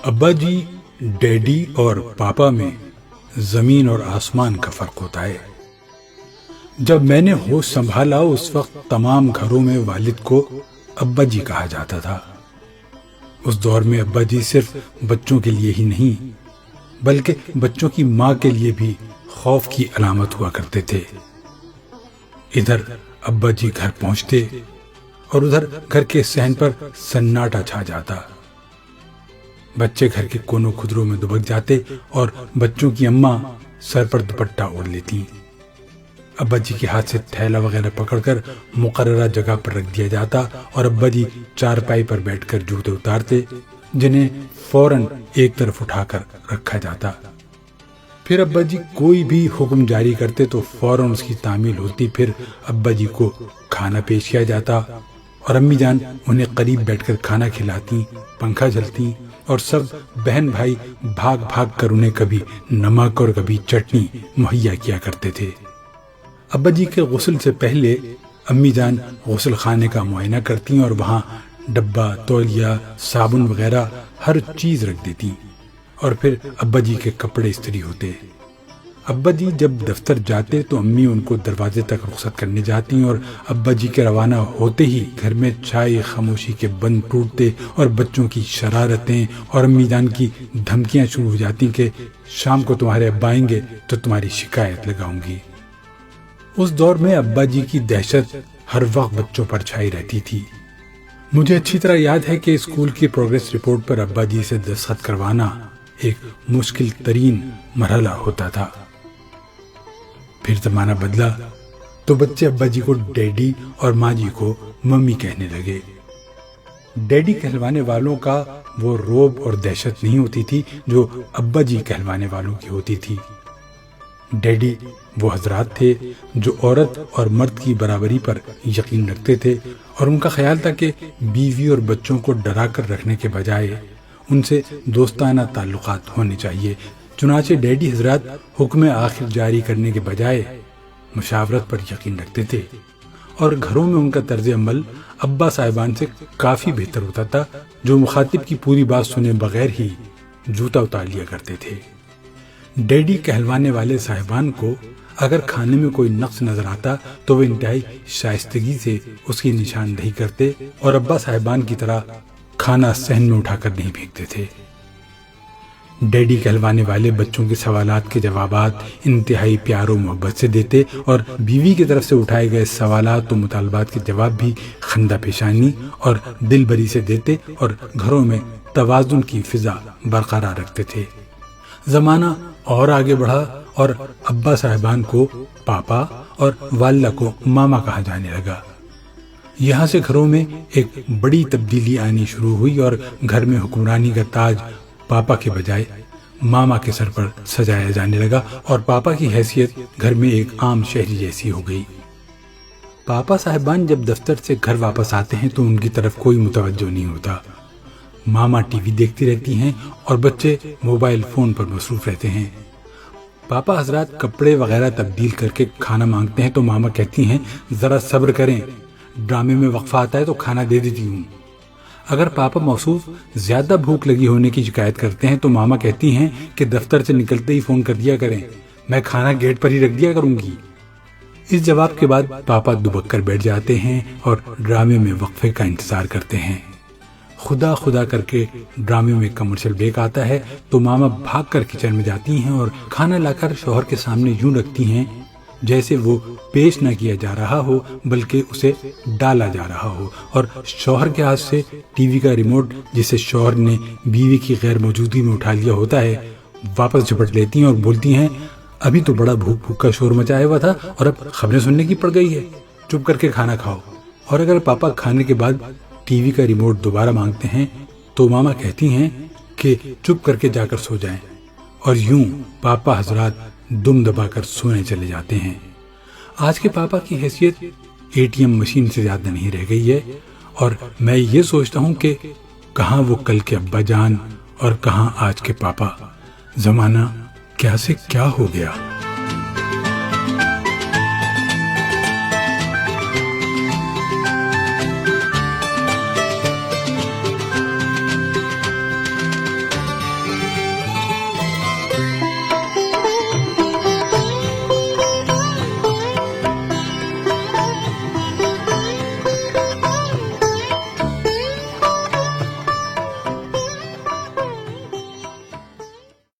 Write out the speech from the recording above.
ابا جی، ڈیڈی اور پاپا میں زمین اور آسمان کا فرق ہوتا ہے۔ جب میں نے ہوش سنبھالا اس وقت تمام گھروں میں والد کو ابا جی کہا جاتا تھا۔ اس دور میں ابا جی صرف بچوں کے لیے ہی نہیں بلکہ بچوں کی ماں کے لیے بھی خوف کی علامت ہوا کرتے تھے۔ ادھر ابا جی گھر پہنچتے اور ادھر گھر کے صحن پر سناٹا چھا جاتا۔ بچے گھر کے کونوں خدروں میں دبک جاتے اور بچوں کی اماں سر پر دوپٹہ اوڑھ لیتی۔ ابا جی کے ہاتھ سے تھیلا وغیرہ پکڑ کر مقررہ جگہ پر رکھ دیا جاتا اور ابا جی چارپائی پر بیٹھ کر جوتے اتارتے، جنہیں فوراً ایک طرف اٹھا کر رکھا جاتا۔ پھر ابا جی کوئی بھی حکم جاری کرتے تو فوراً اس کی تعمیل ہوتی۔ پھر ابا جی کو کھانا پیش کیا جاتا اور امی جان انہیں قریب بیٹھ کر کھانا کھلاتی، پنکھا جلتی اور سب بہن بھائی بھاگ بھاگ کر انہیں کبھی نمک اور کبھی چٹنی مہیا کیا کرتے تھے۔ ابا جی کے غسل سے پہلے امی جان غسل خانے کا معائنہ کرتی اور وہاں ڈبہ، تولیہ، صابن وغیرہ ہر چیز رکھ دیتی اور پھر ابا جی کے کپڑے استری ہوتے۔ ابا جی جب دفتر جاتے تو امی ان کو دروازے تک رخصت کرنے جاتی اور ابا جی کے روانہ ہوتے ہی گھر میں چائے خاموشی کے بند ٹوٹتے اور بچوں کی شرارتیں اور امی جان کی دھمکیاں شروع ہو جاتی کہ شام کو تمہارے ابا آئیں گے تو تمہاری شکایت لگاؤں گی۔ اس دور میں ابا جی کی دہشت ہر وقت بچوں پر چھائی رہتی تھی۔ مجھے اچھی طرح یاد ہے کہ اسکول کی پروگریس رپورٹ پر ابا جی سے دستخط کروانا ایک مشکل ترین مرحلہ ہوتا تھا۔ پھر زمانہ بدلا تو بچے ابا جی کو ڈیڈی اور ماں جی کو ممی کہنے لگے۔ ڈیڈی کہلوانے والوں کا وہ روب اور دہشت نہیں ہوتی تھی جو ابا جی کہلوانے والوں کی ہوتی تھی۔ ڈیڈی وہ حضرات تھے جو عورت اور مرد کی برابری پر یقین رکھتے تھے اور ان کا خیال تھا کہ بیوی اور بچوں کو ڈرا کر رکھنے کے بجائے ان سے دوستانہ تعلقات ہونے چاہیے۔ چنانچہ ڈیڈی حضرات حکم آخر جاری کرنے کے بجائے مشاورت پر یقین رکھتے تھے اور گھروں میں ان کا طرز عمل ابا صاحبان سے کافی بہتر ہوتا تھا، جو مخاطب کی پوری بات سنے بغیر ہی جوتا اتار لیا کرتے تھے۔ ڈیڈی کہلوانے والے صاحبان کو اگر کھانے میں کوئی نقص نظر آتا تو وہ انتہائی شائستگی سے اس کی نشاندہی کرتے اور ابا صاحبان کی طرح کھانا صحن میں اٹھا کر نہیں پھینکتے تھے۔ ڈیڈی کہلوانے والے بچوں کے سوالات کے جوابات انتہائی پیار و محبت سے دیتے اور بیوی کی طرف سے اٹھائے گئے سوالات و مطالبات کے جواب بھی خندہ پیشانی اور دل بری سے دیتے اور گھروں میں توازن کی فضا برقرار رکھتے تھے۔ زمانہ اور آگے بڑھا اور ابا صاحبان کو پاپا اور والدہ کو ماما کہا جانے لگا۔ یہاں سے گھروں میں ایک بڑی تبدیلی آنی شروع ہوئی اور گھر میں حکمرانی کا تاج پاپا کے بجائے ماما کے سر پر سجایا جانے لگا اور پاپا کی حیثیت گھر میں ایک عام شہری جیسی ہو گئی۔ پاپا صاحبان جب دفتر سے گھر واپس آتے ہیں تو ان کی طرف کوئی متوجہ نہیں ہوتا۔ ماما ٹی وی دیکھتی رہتی ہیں اور بچے موبائل فون پر مصروف رہتے ہیں۔ پاپا حضرات کپڑے وغیرہ تبدیل کر کے کھانا مانگتے ہیں تو ماما کہتی ہیں ذرا صبر کریں، ڈرامے میں وقفہ آتا ہے تو کھانا دے دیتی ہوں۔ اگر پاپا موصوف زیادہ بھوک لگی ہونے کی شکایت کرتے ہیں تو ماما کہتی ہیں کہ دفتر سے نکلتے ہی فون کر دیا کریں، میں کھانا گیٹ پر ہی رکھ دیا کروں گی۔ اس جواب کے بعد پاپا دبک کر بیٹھ جاتے ہیں اور ڈرامے میں وقفے کا انتظار کرتے ہیں۔ خدا خدا کر کے ڈرامے میں کمرشل بریک آتا ہے تو ماما بھاگ کر کچن میں جاتی ہیں اور کھانا لا کر شوہر کے سامنے یوں رکھتی ہیں جیسے وہ پیش نہ کیا جا رہا ہو بلکہ اسے ڈالا جا رہا ہو، اور شوہر کے ہاتھ سے ٹی وی کا ریموٹ جسے شوہر نے بیوی کی غیر موجودگی میں اٹھا لیا ہوتا ہے واپس جھپٹ لیتی ہیں اور بولتی ہیں ابھی تو بڑا بھوک بھوک کا شور مچایا ہوا تھا اور اب خبریں سننے کی پڑ گئی ہے، چپ کر کے کھانا کھاؤ۔ اور اگر پاپا کھانے کے بعد ٹی وی کا ریموٹ دوبارہ مانگتے ہیں تو ماما کہتی ہیں کہ چپ کر کے جا کر سو جائیں، اور یوں پاپا حضرات دم دبا کر سونے چلے جاتے ہیں۔ آج کے پاپا کی حیثیت اے ٹی ایم مشین سے زیادہ نہیں رہ گئی ہے، اور میں یہ سوچتا ہوں کہ کہاں وہ کل کے ابا جان اور کہاں آج کے پاپا، زمانہ کیا سے کیا ہو گیا۔